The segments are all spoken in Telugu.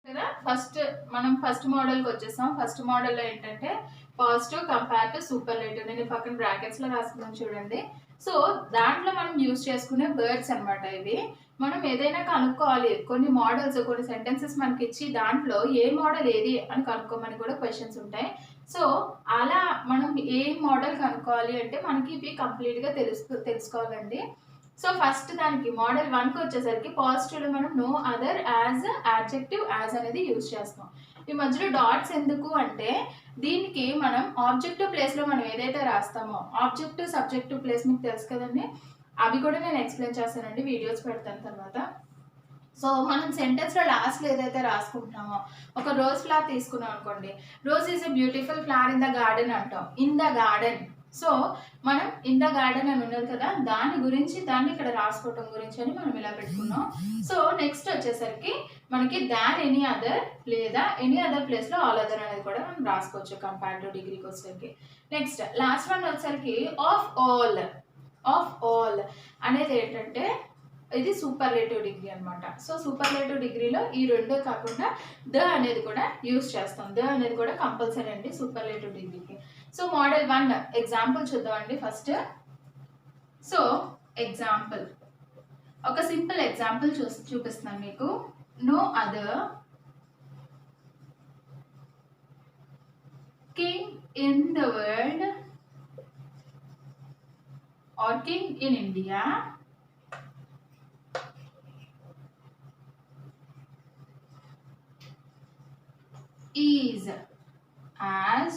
కదా ఫస్ట్ మోడల్కి వచ్చేసాం. ఫస్ట్ మోడల్లో ఏంటంటే పాజిటివ్, కంపేర్, సూపర్లేటివ్. నేను పక్కన బ్రాకెట్స్ లో రాసుకున్నాను చూడండి. సో దాంట్లో మనం యూజ్ చేసుకునే వర్డ్స్ అనమాట ఇవి. మనం ఏదైనా కనుక్కోవాలి, కొన్ని మోడల్స్, కొన్ని సెంటెన్సెస్ మనకి ఇచ్చి దాంట్లో ఏ మోడల్ ఏది అని కనుక్కోమని కూడా క్వశ్చన్స్ ఉంటాయి. సో అలా మనం ఏ మోడల్ కనుక్కోవాలి అంటే మనకి ఇవి కంప్లీట్ గా తెలుసుకోవాలండి. సో ఫస్ట్ దానికి మోడల్ 1కి వచ్చేసరికి పాజిటివ్ లో మనం no other, as, adjective, as అనేది యూజ్ చేస్తాం. ఈ మధ్యలో డాట్స్ ఎందుకు అంటే దీనికి మనం ఆబ్జెక్టివ్ ప్లేస్ లో మనం ఏదైతే రాస్తామో, ఆబ్జెక్టివ్ సబ్జెక్టివ్ ప్లేస్ మీకు తెలుసు కదండి, అవి కూడా నేను ఎక్స్ప్లెయిన్ చేస్తానండి, వీడియోస్ పెడతాను తర్వాత. సో మనం సెంటెన్స్ లో లాస్ట్ లో ఏదైతే రాసుకుంటున్నామో, ఒక రోజ్ ఫ్లవర్ తీసుకున్నాం అనుకోండి, rose is a beautiful flower in the garden అంటాం, ఇన్ ద గార్డెన్. సో మనం ఇన్ ద గార్డెన్ అని ఉన్నది కదా, దాని గురించి దాన్ని ఇక్కడ రాసుకోవటం గురించి అని మనం ఇలా పెట్టుకున్నాం. సో నెక్స్ట్ వచ్చేసరికి మనకి దాన్ ఎనీ అదర్ లేదా ఎనీ అదర్ ప్లేస్ లో ఆల్ అదర్ అనేది కూడా మనం రాసుకోవచ్చు కంపారిటివ్ డిగ్రీకి వచ్చేసరికి. నెక్స్ట్ లాస్ట్ వన్ వచ్చేసరికి ఆఫ్ ఆల్ అనేది ఏంటంటే ఇది సూపర్లేటివ్ డిగ్రీ అనమాట. సో సూపర్లేటివ్ డిగ్రీలో ఈ రెండే కాకుండా ద అనేది కూడా యూజ్ చేస్తాం. ద అనేది కూడా కంపల్సరీ అండి సూపర్లేటివ్ డిగ్రీకి. సో మోడల్ 1 ఎగ్జాంపుల్ చూద్దామండి ఫస్ట్. సో ఎగ్జాంపుల్, ఒక సింపుల్ ఎగ్జాంపుల్ చూపిస్తున్నాను మీకు. No other king in the world or king in India is as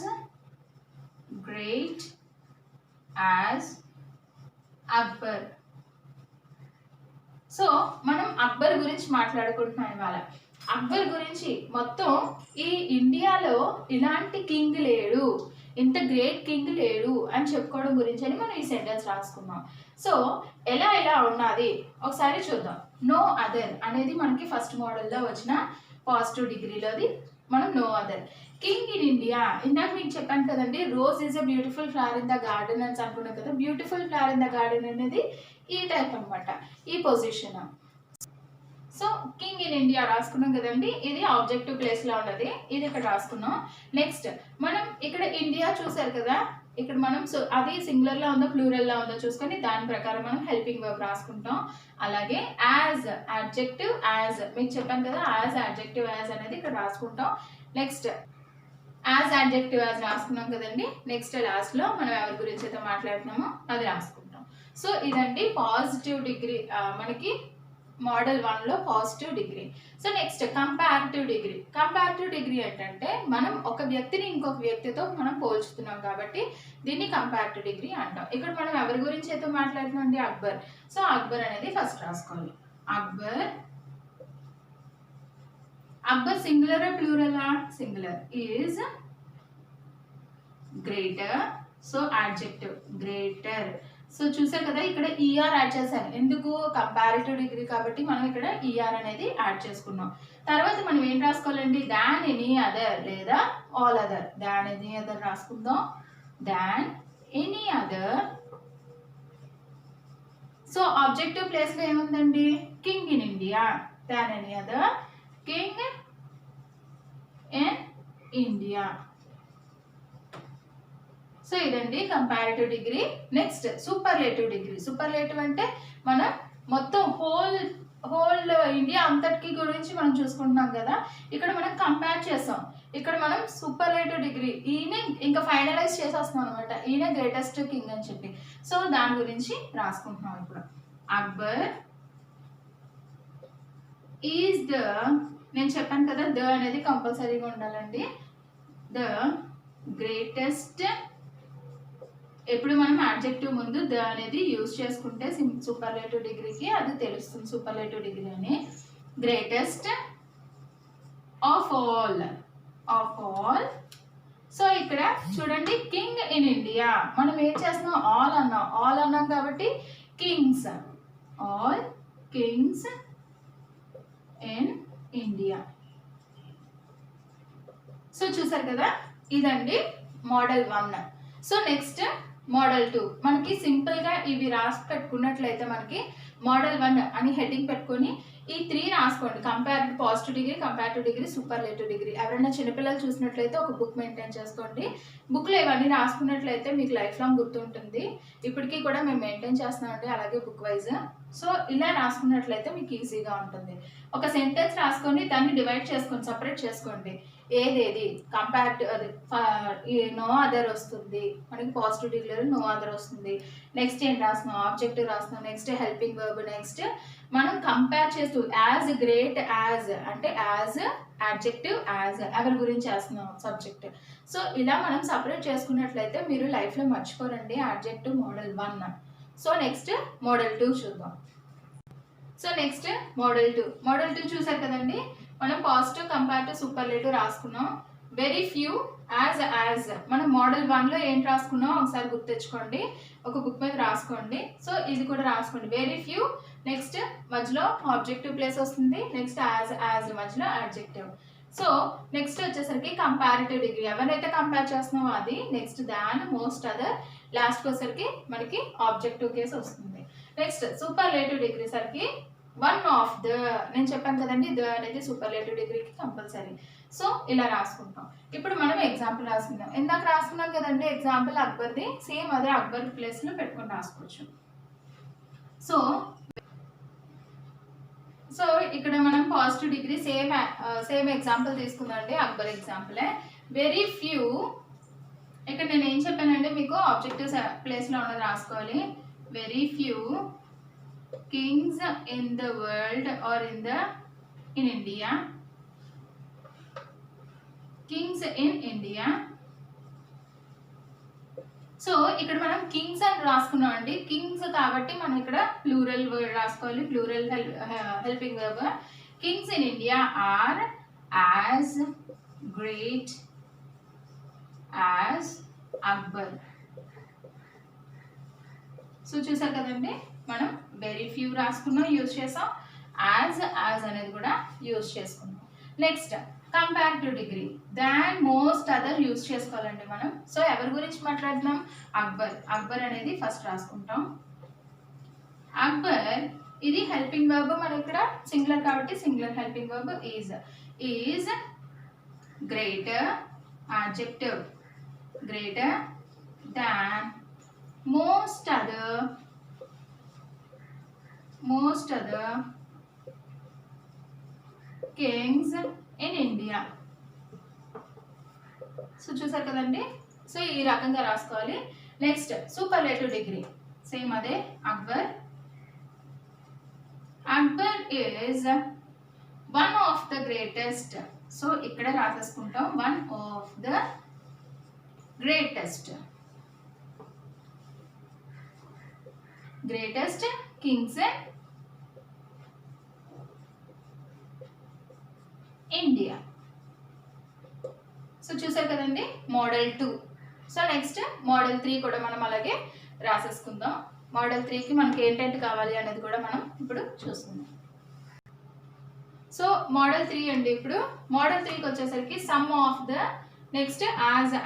great as Akbar. So మనం అక్బర్ గురించి మాట్లాడుకుంటున్నాం ఇవాళ. అక్బర్ గురించి మొత్తం ఈ ఇండియాలో ఇలాంటి కింగ్ లేడు, ఇంత గ్రేట్ కింగ్ లేడు అని చెప్పుకోవడం గురించి అని మనం ఈ సెంటెన్స్ రాసుకున్నాం. సో ఎలా ఉన్నది ఒకసారి చూద్దాం. నో అదర్ అనేది మనకి ఫస్ట్ మోడల్లో వచ్చిన పాజిటివ్ డిగ్రీలోది. మనం no other king in India, ఇందాక మీకు చెప్పాను కదండి, rose is a beautiful flower in the garden అని అనుకున్నాం కదా. Beautiful flower in the garden అనేది ఈ టైప్ అనమాట, ఈ position. So king in India రాసుకున్నాం కదండి, ఇది ఆబ్జెక్టివ్ ప్లేస్ లో ఉన్నది, ఇది ఇక్కడ రాసుకున్నాం. నెక్స్ట్ మనం ఇక్కడ ఇండియా చూసారు కదా, ఇక్కడ మనం అది సింగులర్ లా ఉందో ప్లూరల్ లా ఉందో చూసుకొని దాని ప్రకారం మనం హెల్పింగ్ వర్బ్ రాసుకుంటాం. అలాగే యాజ్ అడ్జెక్టివ్, యాజ్ మీకు చెప్పాను కదా, యాజ్ అడ్జెక్టివ్, యాజ్ అనేది ఇక్కడ రాసుకుంటాం. నెక్స్ట్ యాజ్ అడ్జెక్టివ్ యాజ్ రాసుకున్నాం కదండి. నెక్స్ట్ లాస్ట్ లో మనం ఎవరి గురించి అయితే మాట్లాడుతున్నామో అది రాసుకుంటాం. సో ఇదండి పాజిటివ్ డిగ్రీ మనకి మోడల్ 1లో positive degree. So next comparative degree. Comparative degree ఏంటంటే మనం ఒక వ్యక్తిని ఇంకొక వ్యక్తితో మనం పోల్చుతున్నాం కాబట్టి దీన్ని కంపారిటివ్ డిగ్రీ అంటాం. ఇక్కడ మనం ఎవరి గురించి అయితే మాట్లాడుతున్నాం అండి, అక్బర్. సో అక్బర్ అనేది ఫస్ట్ రాసుకోవాలి. అక్బర్ సింగులర్ ప్లూరలా? Singular. Is greater. So adjective greater. So చూసారు కదా, ఇక్కడ ఈఆర్ యాడ్ చేశాను. ఎందుకు? కంపారిటివ్ డిగ్రీ కాబట్టి మనం ఇక్కడ ఈఆర్ అనేది యాడ్ చేసుకున్నాం. తర్వాత మనం ఏం రాసుకోవాలండి, దాన్ ఎనీ అదర్ లేదా all other. Than any other రాసుకుందాం. Than any other. So objective place లో ఏముందండి, king in India. Than any other king in India. So ఇదండి comparative degree. Next superlative degree. Superlative అంటే మనం మొత్తం హోల్ ఇండియా అంతటికి గురించి మనం చూసుకుంటున్నాం కదా, ఇక్కడ మనం కంపేర్ చేస్తాం. ఇక్కడ మనం సూపర్లేటివ్ డిగ్రీ, ఈయన ఇంకా ఫైనలైజ్ చేసేస్తున్నాం అనమాట, ఈయన గ్రేటెస్ట్ కింగ్ అని చెప్పి. సో దాని గురించి రాసుకుంటున్నాం ఇప్పుడు. అక్బర్ ఈజ్ ద, నేను చెప్పాను కదా ద అనేది కంపల్సరీగా ఉండాలండి. The greatest. ఎప్పుడు మనం అడ్జెక్టివ్ ముందు ద అనేది యూజ్ చేసుకుంటే సూపర్లేటివ్ డిగ్రీకి అది తెలుస్తుంది, సూపర్లేటివ్ డిగ్రీ అని. Greatest of all. సో ఇక్కడ చూడండి, కింగ్ ఇన్ ఇండియా మనం ఏం చేస్తున్నాం, ఆల్ అన్నాం కాబట్టి Kings, all Kings in India. So చూసారు కదా, ఇదండి మోడల్ 1. So next model 2. మనకి సింపుల్ గా ఇవి రాసి పెట్టుకున్నట్లయితే మనకి మోడల్ 1 అని హెడ్డింగ్ పెట్టుకొని ఈ 3 రాసుకోండి. Compared positive degree, comparative degree, superlative degree. ఎవరైనా చిన్నపిల్లలు చూసినట్లయితే ఒక బుక్ మెయింటైన్ చేసుకోండి. బుక్లో ఇవన్నీ రాసుకున్నట్లయితే మీకు లైఫ్ లాంగ్ గుర్తుంటుంది. ఇప్పటికీ కూడా మేము మెయింటైన్ చేస్తున్నామండి అలాగే బుక్ వైజ్. సో ఇలా రాసుకున్నట్లయితే మీకు ఈజీగా ఉంటుంది. ఒక సెంటెన్స్ రాసుకొని దాన్ని డివైడ్ చేసుకోండి, సపరేట్ చేసుకోండి. ఏదేది కంపేర్డ్ అది నో అదర్ వస్తుంది మనకి, పాజిటివ్ డిగ్రీలో నో అదర్ వస్తుంది. నెక్స్ట్ ఏం రాస్తున్నాం, ఆబ్జెక్టివ్ రాస్తున్నాం. Next helping verb. నెక్స్ట్ మనం కంపేర్ చేస్తూ యాజ్, గ్రేట్, యాజ్ అంటే యాజ్ యాడ్జెక్టివ్, యాజ్ ఎవరి గురించి చేస్తున్నాం సబ్జెక్ట్. సో ఇలా మనం సపరేట్ చేసుకున్నట్లయితే మీరు లైఫ్లో మర్చిపోరండి adjective model 1. So next model 2 చూద్దాం. So next model 2. మోడల్ 2 చూసారు కదండి. మనం పాజిటివ్, కంపేరిటివ్, సూపర్లేటివ్ రాసుకున్నాం. వెరీ ఫ్యూ, యాజ్ మనం మోడల్ 1లో ఏంటి రాసుకున్నాం ఒకసారి గుర్తెచ్చుకోండి, ఒక బుక్ మీద రాసుకోండి. సో ఇది కూడా రాసుకోండి. వెరీ ఫ్యూ, నెక్స్ట్ మధ్యలో ఆబ్జెక్టివ్ ప్లేస్ వస్తుంది. నెక్స్ట్ యాజ్ మధ్యలో యాడ్జెక్టివ్. సో నెక్స్ట్ వచ్చేసరికి కంపారిటివ్ డిగ్రీ. ఎవరైతే కంపేర్ చేస్తున్నామో అది. నెక్స్ట్ దాన్, మోస్ట్, అదర్, లాస్ట్కి వచ్చేసరికి మనకి ఆబ్జెక్టివ్ కేసు వస్తుంది. నెక్స్ట్ సూపర్లేటివ్ డిగ్రీ సరికి వన్ ఆఫ్ ద. నేను చెప్పాను కదండి ద అనేది సూపర్లేటివ్ డిగ్రీకి కంపల్సరీ. సో ఇలా రాసుకుంటాం. ఇప్పుడు మనం ఎగ్జాంపుల్ రాసుకుందాం. ఇందాక రాసుకున్నాం కదండి ఎగ్జాంపుల్ అక్బర్ది, సేమ్ అదే అక్బర్ ప్లేస్లో పెట్టుకొని రాసుకోవచ్చు. సో ఇక్కడ మనం పాజిటివ్ డిగ్రీ సేమ్ ఎగ్జాంపుల్ తీసుకుందామండి, అక్బర్ ఎగ్జాంపులే. వెరీ ఫ్యూ, ఇక్కడ నేను ఏం చెప్పానంటే మీకు ఆబ్జెక్టివ్ ప్లేస్లో ఉన్నది రాసుకోవాలి. Very few kings in the world or in India. Kings in India. So ఇక్కడ మనం కింగ్స్ అని రాసుకున్నాం అండి. కింగ్స్ కాబట్టి మనం ఇక్కడ ప్లూరల్ వర్డ్ రాసుకోవాలి, plural helping verb. Kings in India are as great as Akbar. So చూసారు కదండి, మనం వెరీ ఫ్యూ రాసుకున్నాం, యూజ్ చేసాం. యాజ్ అనేది కూడా యూజ్ చేసుకున్నాం. Next comparative degree. Than, most, other use చేసుకోవాలండి మనం. సో ఎవరి గురించి మాట్లాడుతున్నాం, అక్బర్ అనేది ఫస్ట్ రాసుకుంటాం. అక్బర్ ఇది హెల్పింగ్ వర్బ్. మనం ఇక్కడ సింగులర్ కాబట్టి singular helping verb is greater, adjective greater than most other kings in India. So చూసారు కదండి. సో ఈ రకంగా రాసుకోవాలి. నెక్స్ట్ సూపర్లేటివ్ డిగ్రీ సేమ్ అదే Akbar is one of the greatest. So ఇక్కడ రాసేసుకుంటాం one of the greatest kings India. So చూసారు కదండి మోడల్ 2. సో నెక్స్ట్ మోడల్ 3 కూడా మనం అలాగే రాసేసుకుందాం. మోడల్ 3కి మనకి ఏంటంటే కావాలి అనేది కూడా మనం ఇప్పుడు చూసుకుందాం. సో మోడల్ 3 అండి. ఇప్పుడు మోడల్ 3కి వచ్చేసరికి some of the next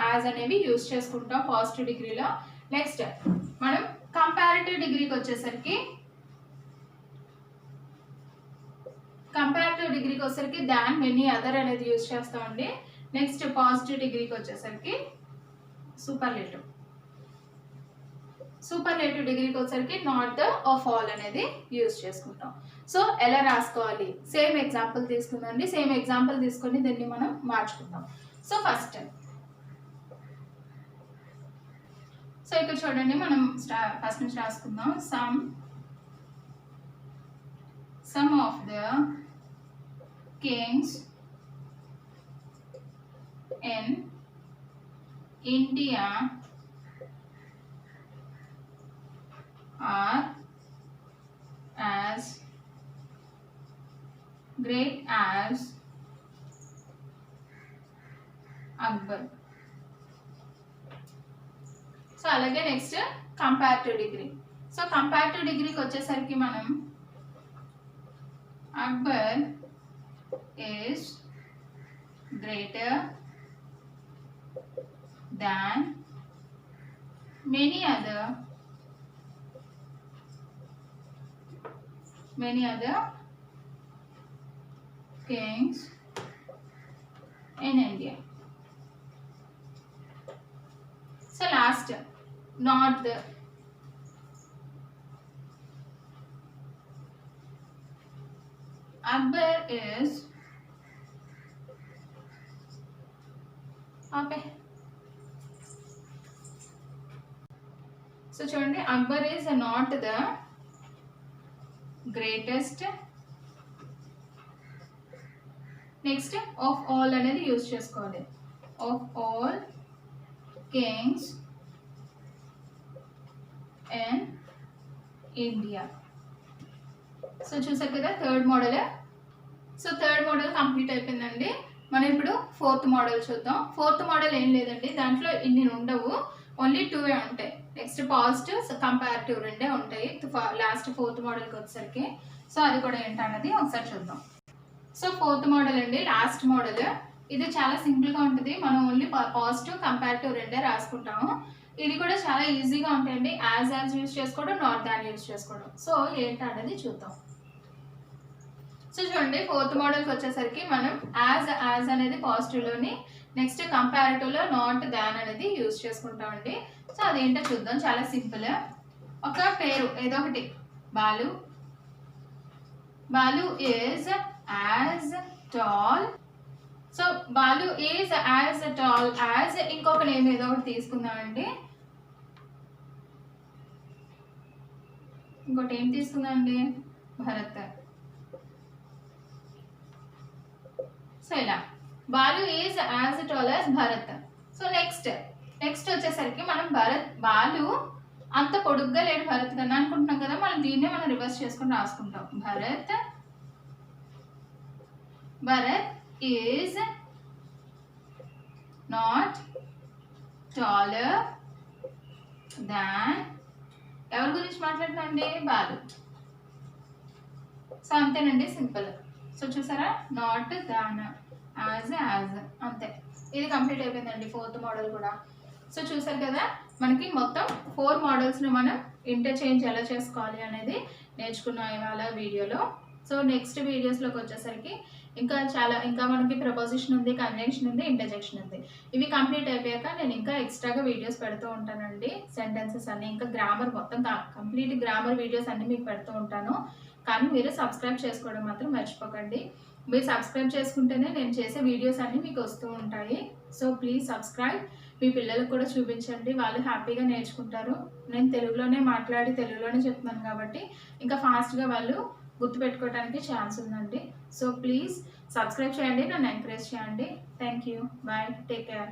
as అనేవి యూజ్ చేసుకుంటాం పాజిటివ్ డిగ్రీలో. నెక్స్ట్ మనం కంపారిటివ్ డిగ్రీకి వచ్చేసరికి దాన్, మెనీ, అదర్ అనేది యూజ్ చేస్తామండి. నెక్స్ట్ పాజిటివ్ డిగ్రీకి వచ్చేసరికి సూపర్లేటివ్ డిగ్రీకి వచ్చేసరికి నాట్ ద ఆఫ్ ఆల్ అనేది యూజ్ చేసుకుంటాం. సో ఎలా రాసుకోవాలి సేమ్ ఎగ్జాంపుల్ తీసుకుందండి. సేమ్ ఎగ్జాంపుల్ తీసుకొని దీన్ని మనం మార్చుకుందాం. సో ఫస్ట్ ఇక్కడ చూడండి మనం ఫస్ట్ నుంచి రాసుకుందాం. Some of the kings in India are as great as Akbar. So అలాగే next comparative degree. So comparative డిగ్రీకి వచ్చేసరికి మనం Akbar is greater than many other kings in India. So last, north. Akbar is okay. So చూడండి, Akbar is not the greatest. Next of all అనేది యూజ్ చేసుకోవాలి. Of all Kings in India. So చూసారు కదా third model. So third model complete అయిపోయిందండి. మనం ఇప్పుడు ఫోర్త్ మోడల్ చూద్దాం. ఫోర్త్ మోడల్ ఏం లేదండి, దాంట్లో ఇన్ని ఉండవు, ఓన్లీ 2 ఉంటాయి. నెక్స్ట్ పాజిటివ్, కంపారిటివ్ రెండే ఉంటాయి లాస్ట్ ఫోర్త్ మోడల్కి వచ్చేసరికి. సో అది కూడా ఏంటన్నది ఒకసారి చూద్దాం. సో ఫోర్త్ మోడల్ అండి, లాస్ట్ మోడల్. ఇది చాలా సింపుల్గా ఉంటుంది. మనం ఓన్లీ పాజిటివ్, కంపారిటివ్ రెండే రాసుకుంటాము. ఇది కూడా చాలా ఈజీగా ఉంటాయండి. యాజ్ యూజ్ చేసుకోవడం, నాట్ దాన్ యూజ్ చేసుకోవడం. సో ఏంటన్నది చూద్దాం. సో చూడండి, ఫోర్త్ మోడల్కి వచ్చేసరికి మనం యాజ్ అనేది పాజిటివ్లోని, నెక్స్ట్ కంపారిటివ్లో నాట్ దాన్ అనేది యూజ్ చేసుకుంటామండి. సో అదేంటో చూద్దాం. చాలా సింపుల్. ఒక పేరు ఏదో ఒకటి, Balu. Balu is as tall. So Balu is as tall as ఇంకొక నేమ్ ఏదో ఒకటి తీసుకుందామండి. ఇంకోటి ఏం తీసుకుందామండి, భరత్. సో ఇలా Balu is as tall as Bharat. So next వచ్చేసరికి మనం బాలు అంత పొడుగ్గా లేడు భరత్ కన్నా అనుకుంటున్నాం కదా, మనం దీన్నే మనం రివర్స్ చేసుకొని రాసుకుంటాం. Bharat is not taller than, ఎవరి గురించి మాట్లాడుతున్నాండి, బాలు. సో అంతేనండి, సింపుల్. సో చూసారా, నాట్ దాన్, యాజ్ అంతే. ఇది కంప్లీట్ అయిపోయిందండి ఫోర్త్ మోడల్ కూడా. సో చూసారు కదా, మనకి మొత్తం 4 మోడల్స్ని మనం ఇంటర్చేంజ్ ఎలా చేసుకోవాలి అనేది నేర్చుకున్నాం ఇవాళ వీడియోలో. సో నెక్స్ట్ వీడియోస్లోకి వచ్చేసరికి ఇంకా మనకి ప్రపోజిషన్ ఉంది, కంజంక్షన్ ఉంది, ఇంటర్జెక్షన్ ఉంది. ఇవి కంప్లీట్ అయిపోయాక నేను ఇంకా ఎక్స్ట్రాగా వీడియోస్ పెడుతూ ఉంటానండి. సెంటెన్సెస్ అన్ని, ఇంకా గ్రామర్ మొత్తం కంప్లీట్ గ్రామర్ వీడియోస్ అన్ని మీకు పెడుతూ ఉంటాను. కానీ మీరు సబ్స్క్రైబ్ చేసుకోవడం మాత్రం మర్చిపోకండి. మీరు సబ్స్క్రైబ్ చేసుకుంటేనే నేను చేసే వీడియోస్ అన్నీ మీకు వస్తూ ఉంటాయి. So please subscribe. మీ పిల్లలకు కూడా చూపించండి, వాళ్ళు హ్యాపీగా నేర్చుకుంటారు. నేను తెలుగులోనే మాట్లాడి తెలుగులోనే చెప్తున్నాను కాబట్టి ఇంకా ఫాస్ట్గా వాళ్ళు గుర్తుపెట్టుకోవడానికి ఛాన్స్ ఉందండి. సో ప్లీజ్ సబ్స్క్రైబ్ చేయండి, నన్ను ఎంకరేజ్ చేయండి. Thank you, bye, take care.